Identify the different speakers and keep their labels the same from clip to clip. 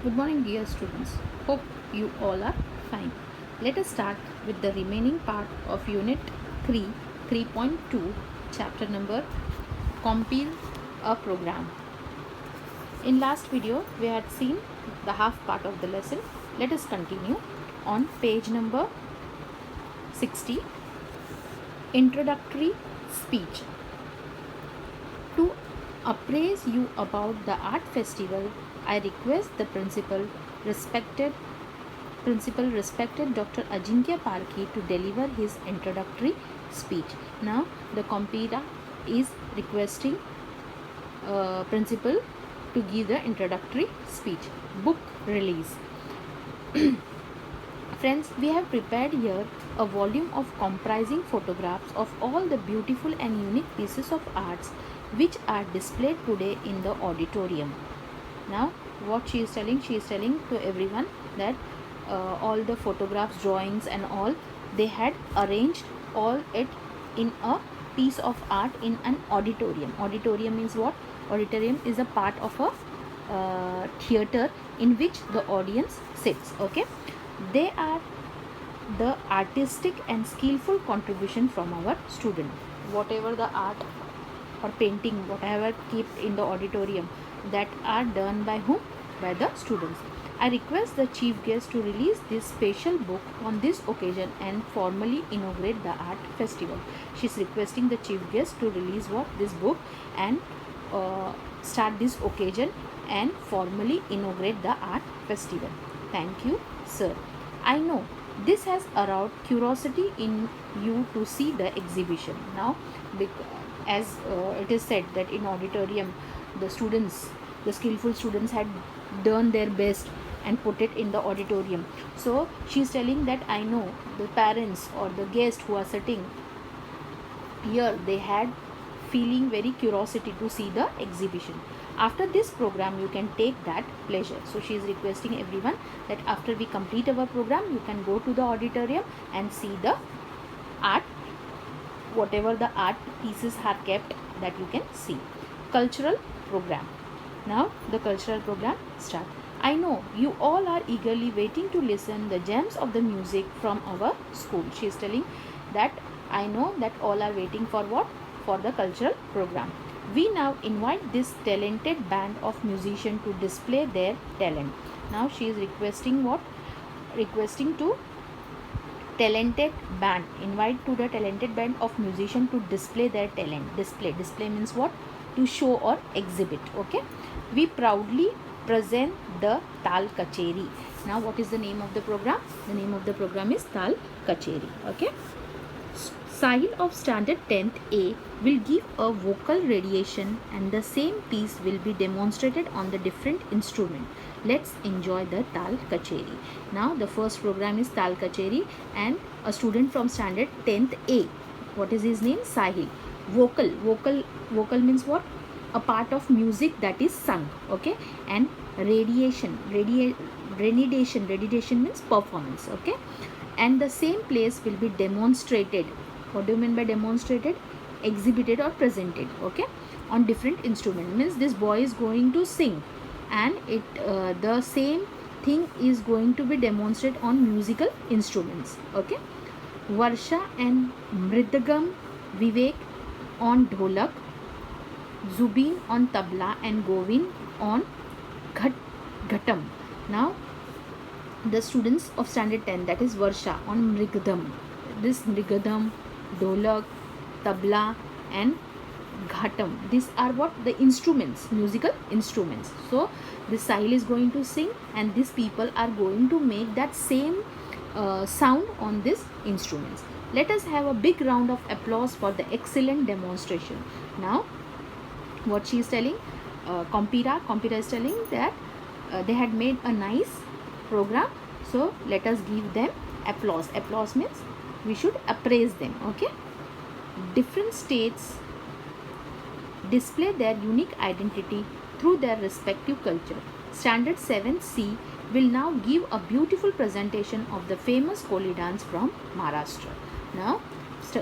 Speaker 1: Good morning, dear students. Hope you all are fine. Let us start with the remaining part of Unit 3, 3.2, chapter number Compile a Program. In last video, we had seen the half part of the lesson. Let us continue on page number 60. Introductory speech. To appraise you about the art festival, I request the respected Dr. Ajinkya Parkhi to deliver his introductory speech. Now, the Compira is requesting principal to give the introductory speech. Book release. Friends, we have prepared here a volume of comprising photographs of all the beautiful and unique pieces of arts which are displayed today in the auditorium. Now, what she is telling to everyone that all the photographs, drawings and all, they had arranged all it in a piece of art in an auditorium. Auditorium means what? Auditorium is a part of a theater in which the audience sits. Okay, they are the artistic and skillful contribution from our student. Whatever the art or painting, whatever kept in the auditorium, that are done by whom? By the students. I request the chief guest to release this special book on this occasion and formally inaugurate the art festival. She is requesting the chief guest to release what? This book and start this occasion and formally inaugurate the art festival. Thank you, sir. I know this has aroused curiosity in you to see the exhibition. Now, as it is said that in auditorium, the skillful students had done their best and put it in the auditorium. So she is telling that I know the parents or the guests who are sitting here, they had feeling very curiosity to see the exhibition. After this program, you can take that pleasure. So she is requesting everyone that after we complete our program, you can go to the auditorium and see the art, whatever the art pieces are kept, that you can see. Cultural program. Now the cultural program start. I know you all are eagerly waiting to listen the gems of the music from our school. She is telling that I know that all are waiting for what? For the cultural program. We now invite this talented band of musicians to display their talent. Now she is requesting what? Requesting to talented band, invite to the talented band of musicians to display their talent. Display means what? To show or exhibit. Okay, we proudly present the Tal Kacheri. Now what is the name of the program? The name of the program is Tal Kacheri. Okay, Sahil of standard 10th A will give a vocal radiation and the same piece will be demonstrated on the different instrument. Let's enjoy the Tal Kacheri. Now the first program is Tal Kacheri and a student from standard 10th A. What is his name? Sahil. Vocal means what? A part of music that is sung. Okay, and radiation means performance. Okay, and the same place will be demonstrated. What do you mean by demonstrated? Exhibited or presented. Okay, on different instrument, means this boy is going to sing and it the same thing is going to be demonstrated on musical instruments. Okay, Varsha and Mridagam, Vivek on dholak, Zubin on tabla and Govind on ghatam. Now the students of standard 10, that is Varsha, on mrigadam. This mrigadam, dholak, tabla and ghatam, these are what? The instruments, musical instruments. So this Sahil is going to sing and these people are going to make that same sound on these instruments. Let us have a big round of applause for the excellent demonstration. Now what she is telling, Compira is telling that they had made a nice program, so let us give them applause. Applause means we should appraise them. Okay, different states display their unique identity through their respective culture. Standard 7C will now give a beautiful presentation of the famous Koli dance from Maharashtra. Now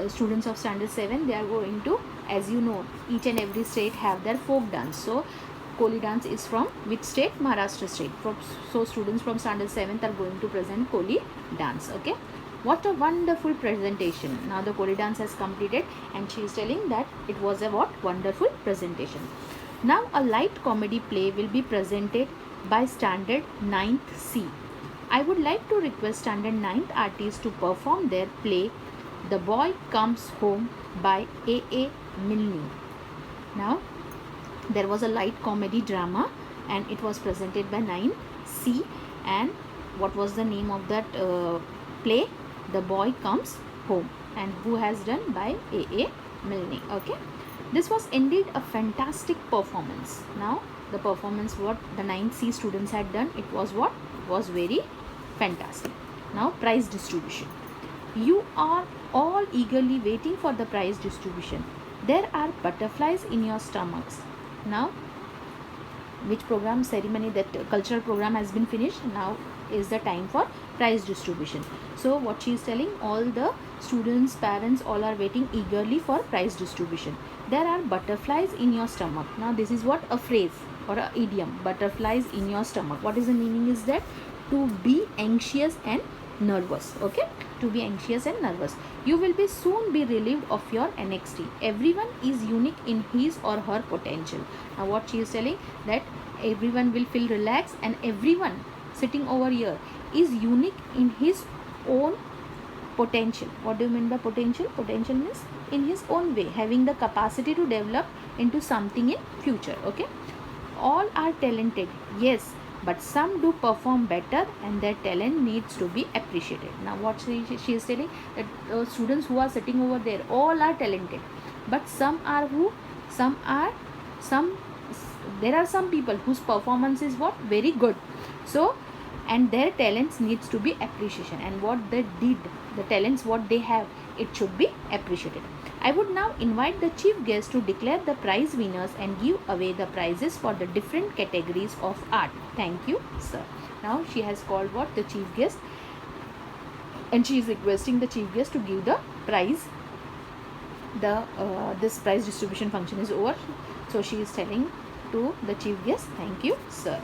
Speaker 1: students of standard 7, they are going to, as you know, each and every state have their folk dance. So Koli dance is from which state? Maharashtra state. So students from standard 7th are going to present Koli dance. Okay, what a wonderful presentation. Now the Koli dance has completed and she is telling that it was a what wonderful presentation. Now a light comedy play will be presented by standard 9th C. I would like to request standard 9th artists to perform their play The Boy Comes Home by A.A. Milne. Now there was a light comedy drama and it was presented by 9C, and what was the name of that play? The Boy Comes Home, and who has done? By A.A. Milne. Okay, this was indeed a fantastic performance. Now the performance what the 9C students had done, it was what was very fantastic. Now prize distribution. You are all eagerly waiting for the prize distribution. There are butterflies in your stomachs. Now which program ceremony, that cultural program has been finished. Now is the time for prize distribution. So what she is telling, all the students, parents, all are waiting eagerly for prize distribution. There are butterflies in your stomach. Now this is what a phrase or a idiom, butterflies in your stomach. What is the meaning is that to be anxious and nervous. Okay, to be anxious and nervous. You will be soon be relieved of your NXT. Everyone is unique in his or her potential. Now what she is telling, that everyone will feel relaxed and everyone sitting over here is unique in his own potential. What do you mean by potential? Potential means in his own way, having the capacity to develop into something in future. Okay, all are talented, yes, but some do perform better and their talent needs to be appreciated. Now what she is telling, that students who are sitting over there all are talented, but some are who, there are some people whose performance is what very good. So and their talents needs to be appreciation, and what they did, the talents what they have, it should be appreciated. I would now invite the chief guest to declare the prize winners and give away the prizes for the different categories of art. Thank you, sir. Now she has called what the chief guest, and she is requesting the chief guest to give the prize. This prize distribution function is over, so she is telling to the chief guest, thank you, sir.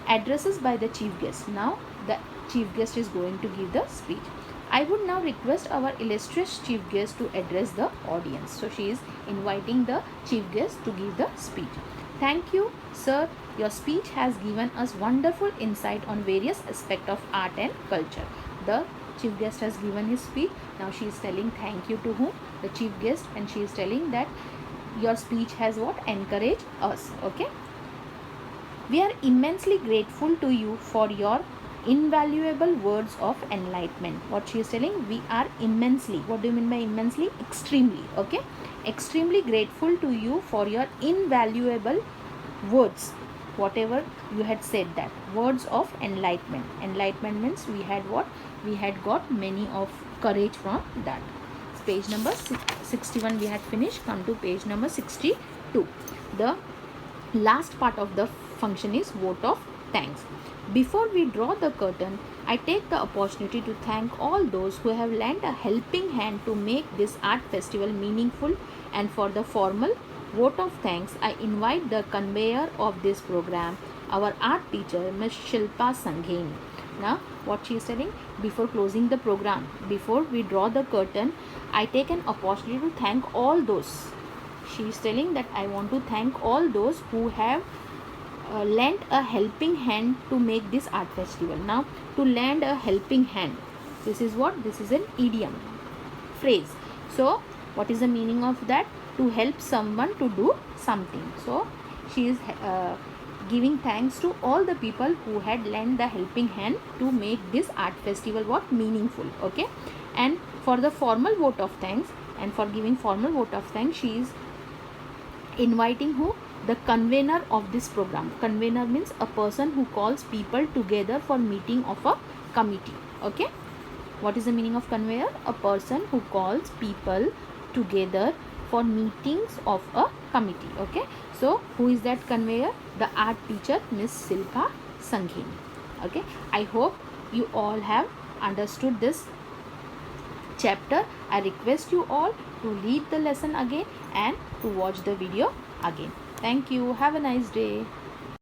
Speaker 1: Addresses by the chief guest. Now the chief guest is going to give the speech. I would now request our illustrious chief guest to address the audience. So she is inviting the chief guest to give the speech. Thank you, sir. Your speech has given us wonderful insight on various aspects of art and culture. The chief guest has given his speech. Now she is telling thank you to whom? The chief guest, and she is telling that your speech has what? Encouraged us. Okay. We are immensely grateful to you for your invaluable words of enlightenment. What she is telling, we are immensely, what do you mean by immensely? Extremely. Okay, extremely grateful to you for your invaluable words, whatever you had said, that words of enlightenment. Enlightenment means we had what? We had got many of courage from that. Page number 61 we had finished. Come to page number 62. The last part of the function is vote of thanks. Before we draw the curtain, I take the opportunity to thank all those who have lent a helping hand to make this art festival meaningful, and for the formal vote of thanks, I invite the conveyor of this program, our art teacher, Ms. Shilpa Sangheni. Now, what she is telling, before closing the program, before we draw the curtain, I take an opportunity to thank all those. She is telling that I want to thank all those who have lent a helping hand to make this art festival. Now to lend a helping hand, this is what? This is an idiom phrase. So what is the meaning of that? To help someone to do something. So she is giving thanks to all the people who had lent the helping hand to make this art festival what? Meaningful. Okay, and for the formal vote of thanks, and for giving formal vote of thanks, she is inviting who? The convener of this program. Convener means a person who calls people together for meeting of a committee. Okay, what is the meaning of conveyor? A person who calls people together for meetings of a committee. Okay, so who is that conveyor? The art teacher, Miss Shilpa Sangheni. Okay, I hope you all have understood this chapter. I request you all to read the lesson again and to watch the video again. Thank you. Have a nice day.